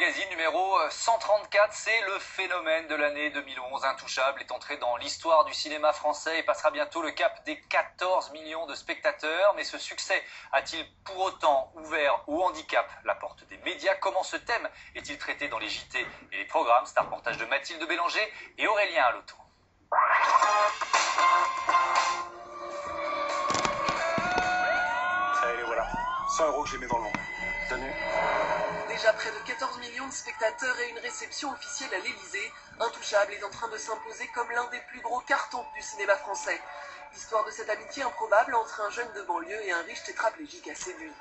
magazine numéro 134, c'est le phénomène de l'année 2011. Intouchable est entré dans l'histoire du cinéma français et passera bientôt le cap des 14 millions de spectateurs. Mais ce succès a-t-il pour autant ouvert au handicap la porte des médias? Comment ce thème est-il traité dans les JT et les programmes? C'est un reportage de Mathilde Bélanger et Aurélien Alotto. Allez, les voilà. 100 € que j'ai mis dans le ventre. Tenez. Déjà près de 14 millions de spectateurs et une réception officielle à l'Élysée, Intouchable est en train de s'imposer comme l'un des plus gros cartons du cinéma français. L'histoire de cette amitié improbable entre un jeune de banlieue et un riche tétraplégique a séduit.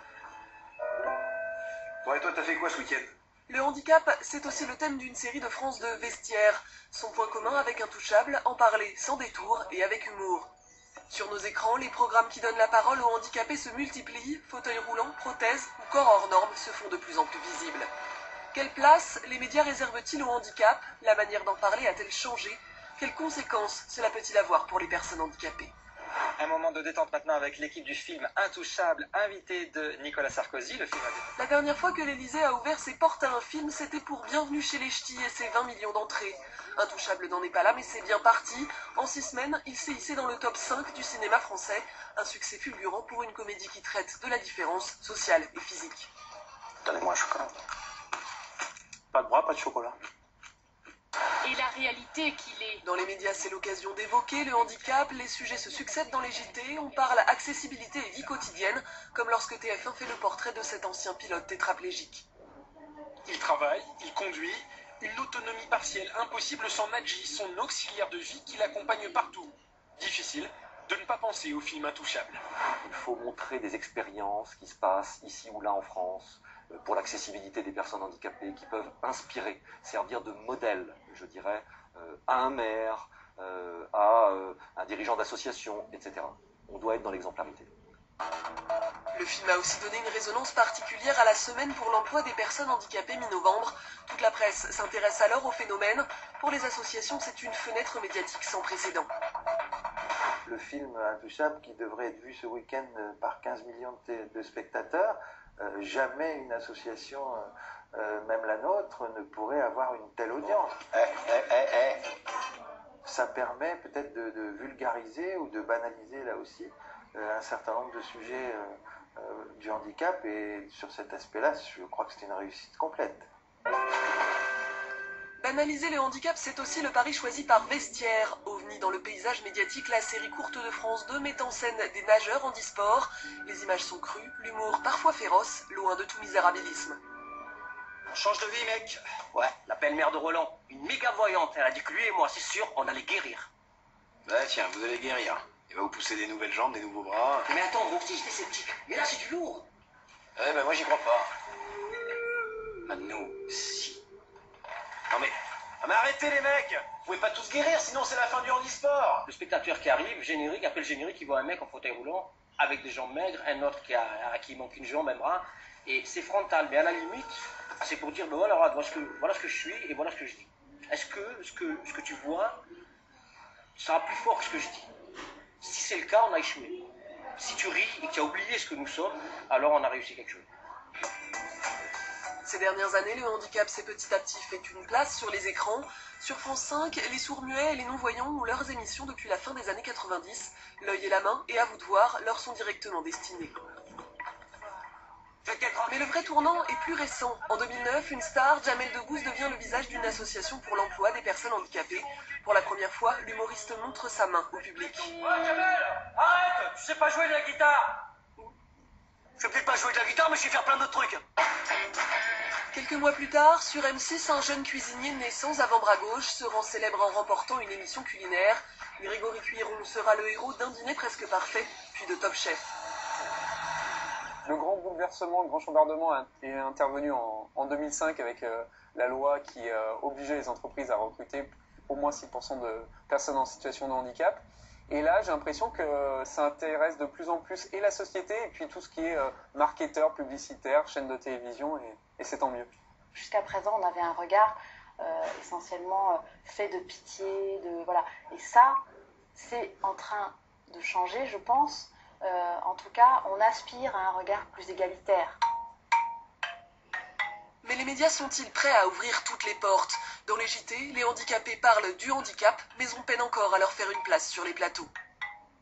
Bon, et toi, t'as fait quoi ce week-end? Le handicap, c'est aussi le thème d'une série de France de Vestiaire. Son point commun avec Intouchable, en parler sans détour et avec humour. Sur nos écrans, les programmes qui donnent la parole aux handicapés se multiplient, fauteuils roulants, prothèses ou corps hors normes se font de plus en plus visibles. Quelle place les médias réservent-ils au handicap? La manière d'en parler a-t-elle changé? Quelles conséquences cela peut-il avoir pour les personnes handicapées? Un moment de détente maintenant avec l'équipe du film Intouchable, invité de Nicolas Sarkozy. Le film La dernière fois que l'Élysée a ouvert ses portes à un film, c'était pour Bienvenue chez les Ch'tis et ses 20 millions d'entrées. Intouchable n'en est pas là, mais c'est bien parti. En 6 semaines, il s'est hissé dans le top 5 du cinéma français. Un succès fulgurant pour une comédie qui traite de la différence sociale et physique. Donnez-moi un chocolat. Pas de bras, pas de chocolat. Et la réalité qu'il est. Dans les médias, c'est l'occasion d'évoquer le handicap. Les sujets se succèdent dans les JT. On parle accessibilité et vie quotidienne, comme lorsque TF1 fait le portrait de cet ancien pilote tétraplégique. Il travaille, il conduit, une autonomie partielle impossible sans Nadji, son auxiliaire de vie qui l'accompagne partout. Difficile de ne pas penser au film Intouchable. Il faut montrer des expériences qui se passent ici ou là en France pour l'accessibilité des personnes handicapées qui peuvent inspirer, servir de modèle, je dirais, à un maire, à un dirigeant d'association, etc. On doit être dans l'exemplarité. Le film a aussi donné une résonance particulière à la semaine pour l'emploi des personnes handicapées mi-novembre. Toute la presse s'intéresse alors au phénomène. Pour les associations, c'est une fenêtre médiatique sans précédent. Le film Intouchable qui devrait être vu ce week-end par 15 millions de spectateurs, jamais une association, même la nôtre, ne pourrait avoir une telle audience. Ça permet peut-être de vulgariser ou de banaliser là aussi un certain nombre de sujets du handicap, et sur cet aspect-là, je crois que c'est une réussite complète. Banaliser le handicap, c'est aussi le pari choisi par Vestiaire. OVNI dans le paysage médiatique, la série courte de France 2 met en scène des nageurs handisport. Les images sont crues, l'humour parfois féroce, loin de tout misérabilisme. On change de vie, mec. Ouais, la belle-mère de Roland, une méga voyante. Elle a dit que lui et moi, c'est sûr, on allait guérir. Bah tiens, vous allez guérir. Il va vous pousser des nouvelles jambes, des nouveaux bras. Mais attends, mon petit, j'étais sceptique. Mais là, c'est du lourd. Ouais, bah moi j'y crois pas. Ah, nous, si. Non mais... Ah mais arrêtez les mecs! Vous pouvez pas tous guérir, sinon c'est la fin du handisport! Le spectateur qui arrive, générique, après le générique, il voit un mec en fauteuil roulant, avec des jambes maigres, un autre à qui il manque une jambe, un bras, et c'est frontal. Mais à la limite, c'est pour dire, ben voilà, voilà ce que je suis et voilà ce que je dis. Est-ce que ce que tu vois sera plus fort que ce que je dis? Si c'est le cas, on a échoué. Si tu ris et que tu as oublié ce que nous sommes, alors on a réussi quelque chose. Ces dernières années, le handicap s'est petit à petit fait une place sur les écrans. Sur France 5, les sourds-muets et les non-voyants ont leurs émissions depuis la fin des années 90. L'œil et la main, et à vous de voir, leur sont directement destinés. Mais le vrai tournant est plus récent. En 2009, une star, Jamel Debbouze, devient le visage d'une association pour l'emploi des personnes handicapées. Pour la première fois, l'humoriste montre sa main au public. Ouais, Jamel, arrête, tu sais pas jouer de la guitare. Je sais peut-être pas jouer de la guitare, mais je sais faire plein d'autres trucs. Quelques mois plus tard, sur M6, un jeune cuisinier né sans avant-bras gauche se rend célèbre en remportant une émission culinaire. Grégory Cuiron sera le héros d'un dîner presque parfait, puis de Top Chef. Le grand bouleversement, le grand chambardement est intervenu en 2005 avec la loi qui obligeait les entreprises à recruter au moins 6% de personnes en situation de handicap. Et là, j'ai l'impression que ça intéresse de plus en plus et la société et puis tout ce qui est marketeur, publicitaire, chaîne de télévision, et c'est tant mieux. Jusqu'à présent, on avait un regard essentiellement fait de pitié, voilà. Et ça, c'est en train de changer, je pense. En tout cas, on aspire à un regard plus égalitaire. Mais les médias sont-ils prêts à ouvrir toutes les portes? Dans les JT, les handicapés parlent du handicap, mais on peine encore à leur faire une place sur les plateaux.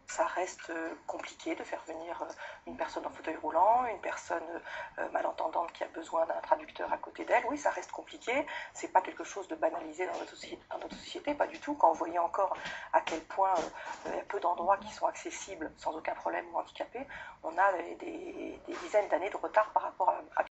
Ça reste compliqué de faire venir une personne en fauteuil roulant, une personne malentendante qui a besoin d'un traducteur à côté d'elle. Oui, ça reste compliqué. C'est pas quelque chose de banalisé dans notre société, pas du tout. Quand on voyait encore à quel point il y a peu d'endroits qui sont accessibles sans aucun problème aux handicapés, on a des dizaines d'années de retard par rapport à